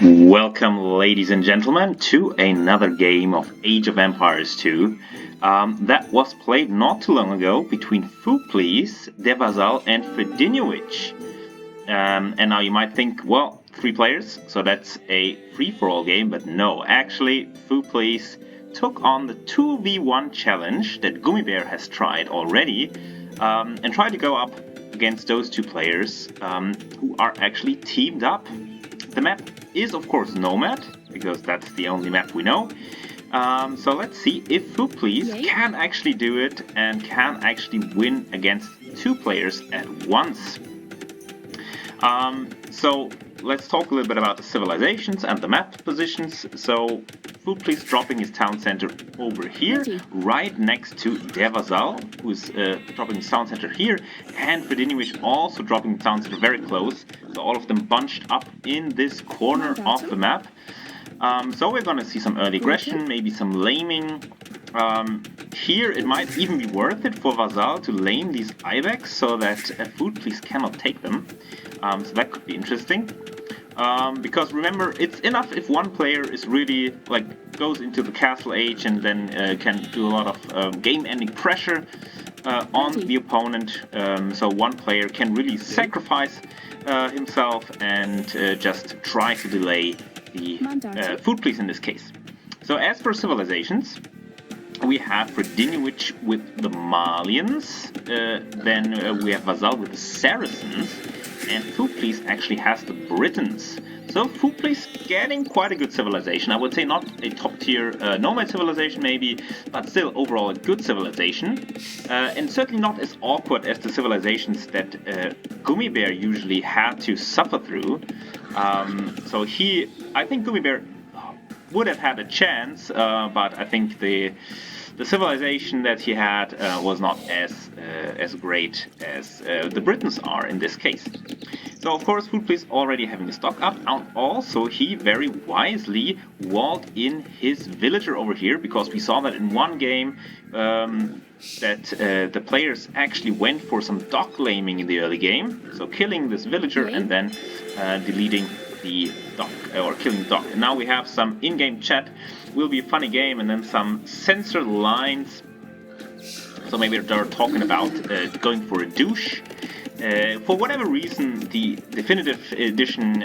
Welcome, ladies and gentlemen, to another game of Age of Empires 2 that was played not too long ago between Fuplis, Vasall, and Fredi. And now you might think, well, 3 players, so that's a free-for-all game, but no, actually, Fuplis took on the 2v1 challenge that Gummibear has tried already and tried to go up against those 2 players who are actually teamed up. The map is, of course, Nomad, because that's the only map we know. So let's see if Fuplis can actually do it and can actually win against 2 players at once. So let's talk a little bit about the civilizations and the map positions. So Fuplis dropping his town center over here, right next to Vasall, who's dropping his town center here, and Fredi also dropping the town center very close. So all of them bunched up in this corner of the map. So we're gonna see some early aggression, maybe some laming. Here it might even be worth it for Vasall to lame these Ibex so that Fuplis cannot take them. So that could be interesting. Because remember, it's enough if one player is really goes into the castle age and then can do a lot of game-ending pressure on the opponent. So one player can really sacrifice himself and just try to delay the Fuplis in this case. So as for civilizations, we have Fredi with the Malians, then we have Vasall with the Saracens, and Fuplis actually has the Britons. So Fuplis getting quite a good civilization. I would say not a top tier nomad civilization maybe, but still overall a good civilization. And certainly not as awkward as the civilizations that Gummibear usually had to suffer through. So I think Gummibear would have had a chance, but I think the civilization that he had was not as great as the Britons are in this case. So of course Fuplis already having the stock up, and also he very wisely walled in his villager over here, because we saw that in one game that the players actually went for some dock laming in the early game, so killing this villager and then deleting the dock, or killing the dock. And now we have some in-game chat, will be a funny game, and then some censored lines. So maybe they're talking about going for a douche. For whatever reason, the Definitive Edition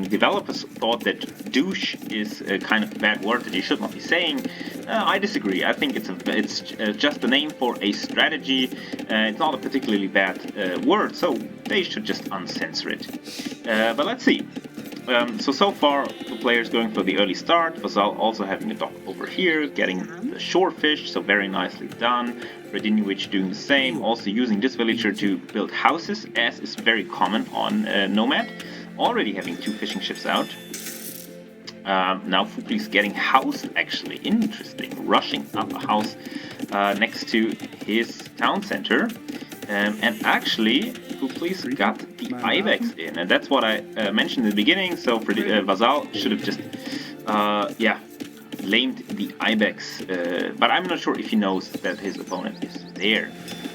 developers thought that douche is a kind of bad word that you should not be saying. I disagree. I think it's just a name for a strategy. It's not a particularly bad word, so they should just uncensor it. But let's see. So far, the players going for the early start. Vasall also having a dock over here, getting the shore fish, so very nicely done. Fredi doing the same, also using this villager to build houses, as is very common on Nomad. Already having 2 fishing ships out. Now Fuplis getting house, actually, interesting. Rushing up a house next to his town center. And actually, Fuplis got the Ibex in, and that's what I mentioned in the beginning. So Vasall should have just, lamed the Ibex, but I'm not sure if he knows that his opponent is there.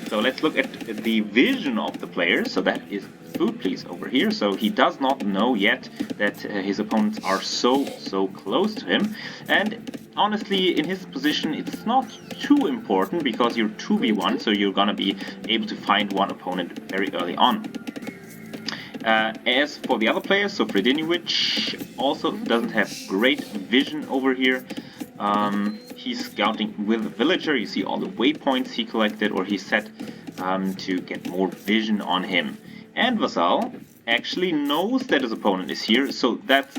So let's look at the vision of the players. So that is Fuplis over here. So he does not know yet that his opponents are so close to him. And honestly, in his position, it's not too important because you're 2v1, so you're gonna be able to find one opponent very early on. As for the other players, so Fredi also doesn't have great vision over here. He's scouting with a villager. You see all the waypoints he collected or he set to get more vision on him. And Vasall actually knows that his opponent is here, so that's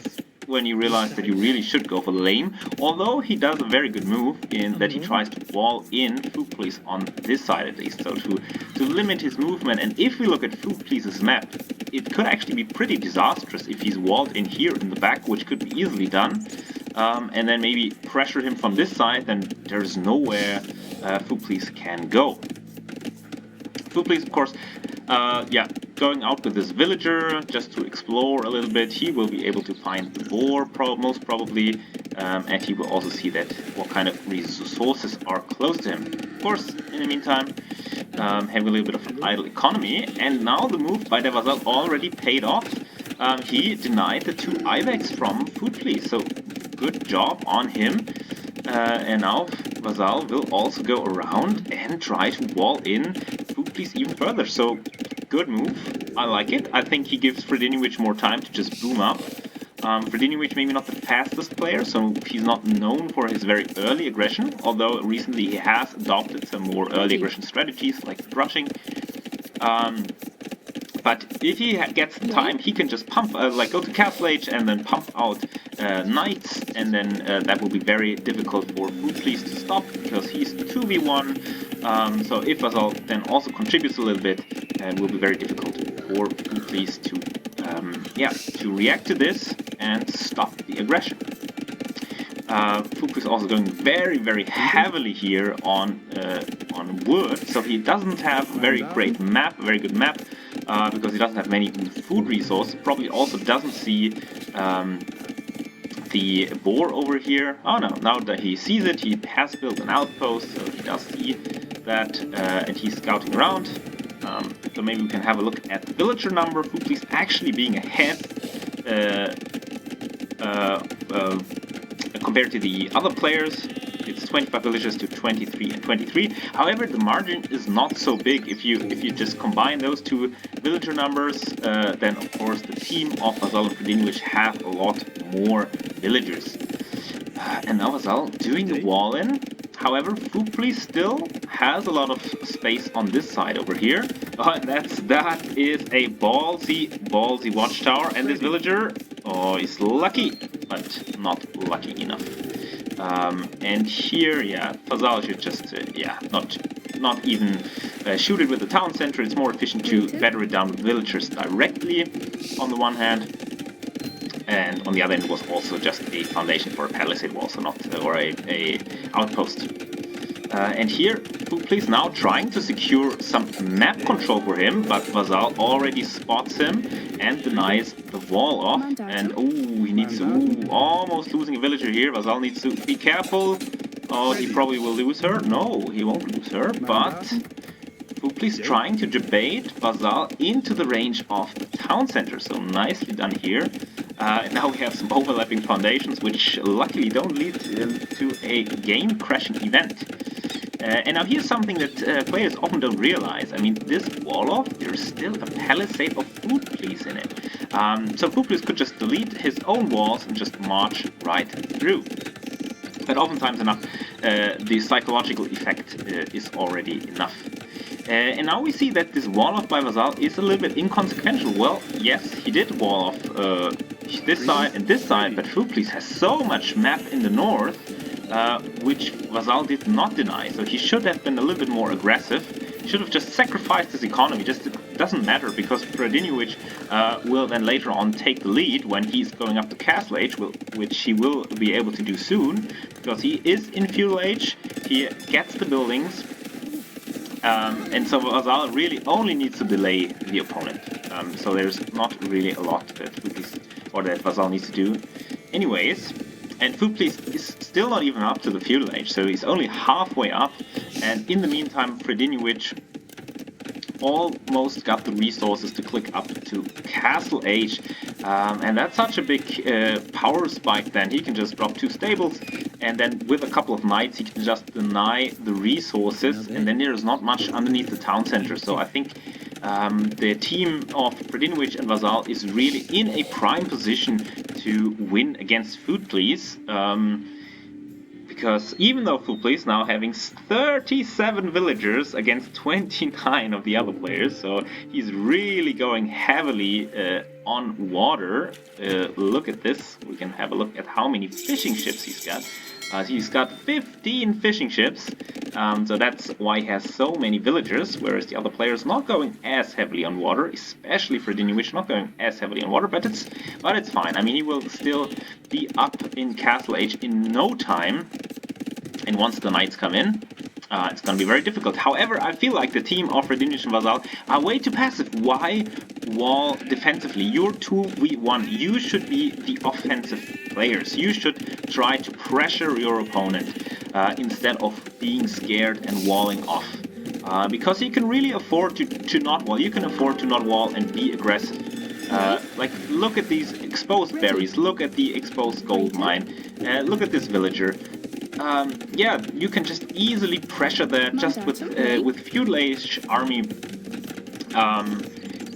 when you realize that you really should go for the lame, although he does a very good move in that he tries to wall in Fuplis on this side at least, so to limit his movement. And if we look at Fuplis' map, it could actually be pretty disastrous if he's walled in here in the back, which could be easily done, and then maybe pressure him from this side, then there's nowhere Fuplis can go. Fuplis, of course, going out with this villager just to explore a little bit. He will be able to find the boar most probably, and he will also see that what kind of resources are close to him. Of course, in the meantime, having a little bit of an idle economy, and now the move by Vasall already paid off. he denied the 2 IVEX from Food Police. So good job on him. And now Vasall will also go around and try to wall in Food Police even further. So good move. I like it. I think he gives Fredi more time to just boom up. Fredi maybe not the fastest player, so he's not known for his very early aggression, although recently he has adopted some more early aggression strategies like rushing. But if he gets the time, he can just pump, like go to Castle Age and then pump out Knights, and then that will be very difficult for Food Police to stop, because he's 2v1. So if Vasall then also contributes a little bit, it will be very difficult for Food Police to, to react to this and stop the aggression. Food Police also going very, very heavily here on wood, so he doesn't have a very great map, a very good map. Because he doesn't have many food resources. Probably also doesn't see the boar over here. Oh no, now that he sees it, he has built an outpost, so he does see that, and he's scouting around. So maybe we can have a look at the villager number. Food Police actually being ahead compared to the other players. It's 25 villagers to 23 and 23. However, the margin is not so big. If you just combine those 2 villager numbers, then of course the team of Vasall and Fredi have a lot more villagers. And now Vasall doing the wall in. However, Food Police still has a lot of space on this side over here. And that is a ballsy watchtower. And this villager, oh, is lucky, but not lucky enough. And here, yeah, Vasall should just, not even shoot it with the town center. It's more efficient to batter it down with villagers directly, on the one hand. And on the other end was also just a foundation for a palisade wall, so not, or a outpost. And here, Food Police now trying to secure some map control for him, but Vasall already spots him and denies the wall off. And he needs to, almost losing a villager here. Vasall needs to be careful. Oh, he probably will lose her. No, he won't lose her, but Food Police trying to debate Vasall into the range of the town center. So nicely done here. And now we have some overlapping foundations, which luckily don't lead to a game-crashing event. And now here's something that players often don't realize. I mean, this wall-off, there's still a palisade of Food Police in it. So Food Police could just delete his own walls and just march right through. But oftentimes enough, the psychological effect is already enough. And now we see that this wall-off by Vasall is a little bit inconsequential. Well, yes, he did wall off this side and this side, but Food Police has so much map in the north, which Vasall did not deny. So he should have been a little bit more aggressive. He should have just sacrificed his economy. Just it doesn't matter, because Fredi will then later on take the lead when he's going up to Castle Age, which he will be able to do soon, because he is in Feudal Age. He gets the buildings. And so Vasall really only needs to delay the opponent. So there's not really a lot that Vasall needs to do. Anyways, and Food Police is still not even up to the Feudal Age, so he's only halfway up. And in the meantime, Fredi almost got the resources to click up to Castle Age. And that's such a big power spike then. He can just drop 2 stables, and then with a couple of knights he can just deny the resources, and then there's not much underneath the town center. So I think the team of Fredi and Vasall is really in a prime position to win against Food Police. Because even though Food Police now having 37 villagers against 29 of the other players, so he's really going heavily on water. Look at this. We can have a look at how many fishing ships he's got. He's got 15 fishing ships, so that's why he has so many villagers, whereas the other players not going as heavily on water, especially Fredi, which not going as heavily on water, but it's fine. I mean, he will still be up in Castle Age in no time, and once the knights come in, it's going to be very difficult. However, I feel like the team of Fredi and Vasall are way too passive. Why wall defensively? You're 2v1. You should be the offensive players. You should try to pressure your opponent instead of being scared and walling off. Because you can really afford to not wall. You can afford to not wall and be aggressive. Like, look at these exposed berries, look at the exposed gold mine, look at this villager. Yeah, you can just easily pressure that just with feudal age army,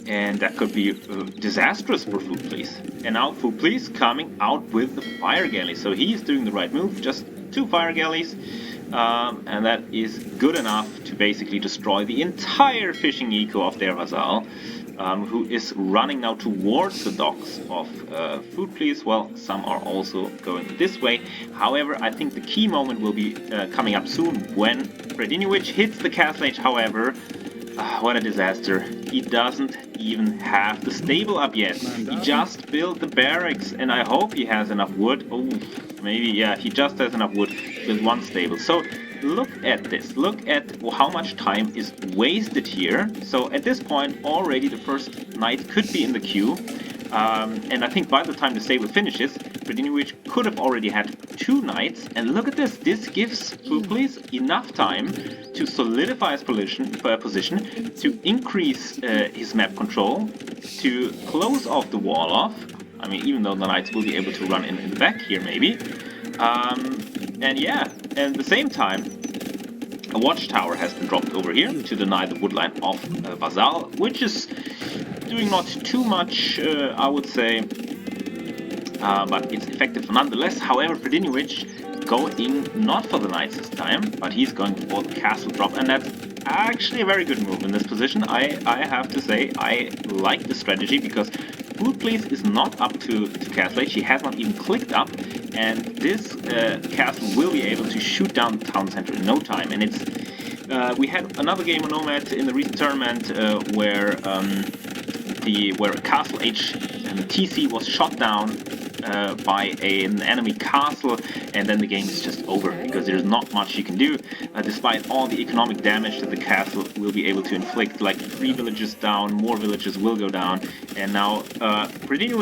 and that could be disastrous for Food Police. And now Food Police coming out with the fire galley, so he's doing the right move, just 2 fire galleys, and that is good enough to basically destroy the entire fishing eco of their Vasall. Who is running now towards the docks of Food Police. Well, some are also going this way. However, I think the key moment will be coming up soon when Fredi hits the castle age. However, what a disaster. He doesn't even have the stable up yet. He just built the barracks, and I hope he has enough wood. Oh, maybe, yeah, he just has enough wood to build 1 stable. So look at this. Look at how much time is wasted here. So at this point, already the first knight could be in the queue. And I think by the time the stable finishes, Fredi could have already had 2 knights. And look at this. This gives Food Police enough time to solidify his position, to increase his map control, to close off the wall off. I mean, even though the knights will be able to run in the back here, maybe. And yeah, and at the same time, a watchtower has been dropped over here to deny the woodline of Vasall, which is doing not too much, I would say, but it's effective nonetheless. However, Fredi going not for the knights this time, but he's going for the castle drop, and that's actually a very good move in this position. I have to say, I like the strategy, because Food Police is not up to castle age. He has not even clicked up, and this castle will be able to shoot down the town center in no time. And it's we had another game on Nomad in the recent tournament where a castle age TC was shot down by an enemy castle, and then the game is just over, because there's not much you can do, despite all the economic damage that the castle will be able to inflict. Like 3 villages down, more villages will go down, and now Fredi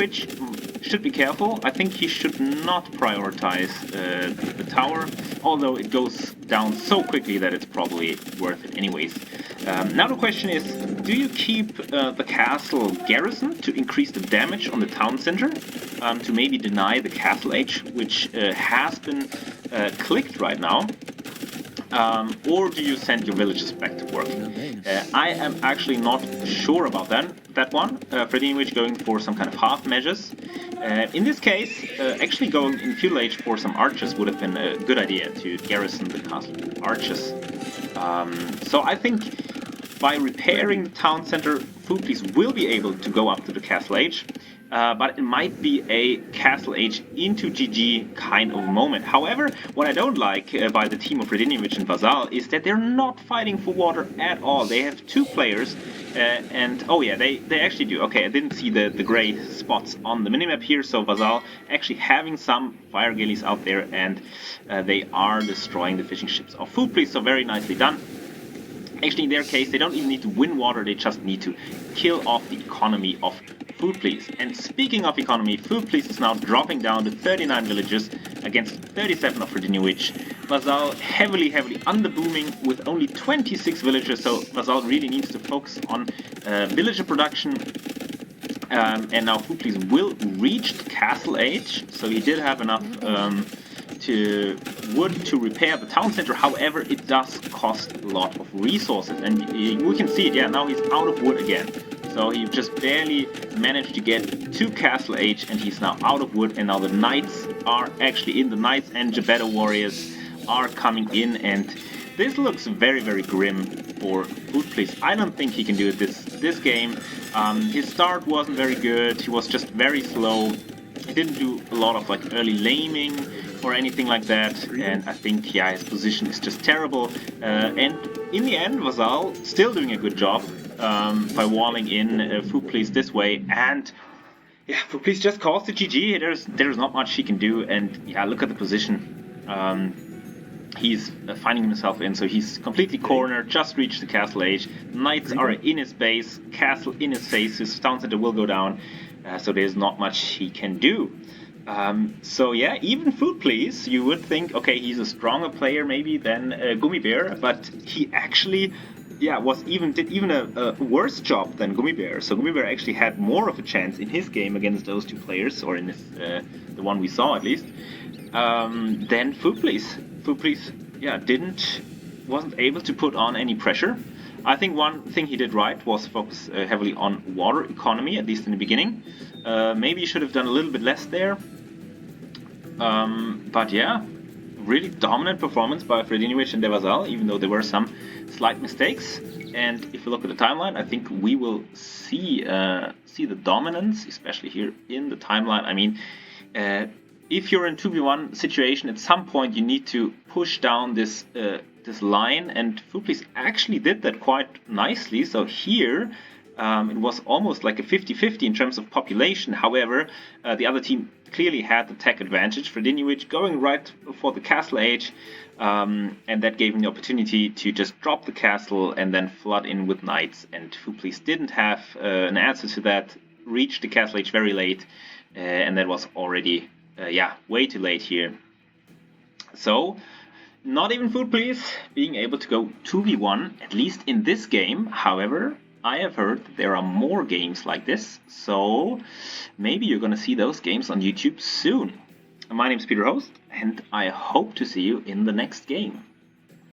should be careful. I think he should not prioritize the tower, although it goes down so quickly that it's probably worth it anyways. Now the question is, do you keep the castle garrison to increase the damage on the town center, to maybe deny the castle age, which has been clicked right now, or do you send your villages back to work? I am actually not sure about that one. Fredi going for some kind of half measures. In this case, actually going in feudal age for some archers would have been a good idea, to garrison the castle with archers. So I think by repairing the town center, Food Police will be able to go up to the castle age. But it might be a castle age into GG kind of moment. However, what I don't like by the team of Fredi and Vasall is that they're not fighting for water at all. They have 2 players, and oh yeah, they actually do. Okay, I didn't see the gray spots on the minimap here, so Vasall actually having some fire galleys out there, and they are destroying the fishing ships of Food Police, so very nicely done. Actually, in their case, they don't even need to win water, they just need to kill off the economy of Food Police. And speaking of economy, Food Police is now dropping down to 39 villages against 37 of Fredi. Vasall heavily underbooming with only 26 villagers, so Vasall really needs to focus on villager production. And now Food Police will reach the castle age, so he did have enough wood to repair the town center. However, it does cost a lot of resources, and we can see it. Yeah, now he's out of wood again. So he just barely managed to get to castle age, and he's now out of wood. And now the knights are actually in. The knights and Gebeto warriors are coming in, and this looks very grim for Food Police. I don't think he can do it this game. His start wasn't very good. He was just very slow. He didn't do a lot of like early laming or anything like that, and I think, yeah, his position is just terrible. And in the end, Vasall still doing a good job by walling in Food Police this way, and yeah, Food Police just calls the GG. There's not much he can do, and yeah, look at the position. He's finding himself in, so he's completely cornered, just reached the castle age. Knights are in his base, castle in his face, his town center will go down, so there's not much he can do. So yeah, even Food Police, you would think, okay, he's a stronger player maybe than Gummi Bear, but he actually did even a worse job than Gummy Bear. So Gummy Bear actually had more of a chance in his game against those two players, or in this, the one we saw at least, than Food Please. Food Please, wasn't able to put on any pressure. I think one thing he did right was focus heavily on water economy, at least in the beginning. Maybe he should have done a little bit less there. But yeah, really dominant performance by Fredi and Vasall, even though there were some slight mistakes. And if you look at the timeline, I think we will see the dominance, especially here in the timeline. I mean, if you're in 2v1 situation, at some point you need to push down this this line, and Food Please actually did that quite nicely. So here it was almost like a 50-50 in terms of population. However, the other team clearly had the tech advantage. Fredi going right for the castle age, and that gave him the opportunity to just drop the castle and then flood in with knights. And Food Please didn't have an answer to that, reached the castle age very late, and that was already way too late here. So not even Food Please being able to go 2v1, at least in this game. However, I have heard that there are more games like this, so maybe you're gonna see those games on YouTube soon. My name is Peter Host, and I hope to see you in the next game.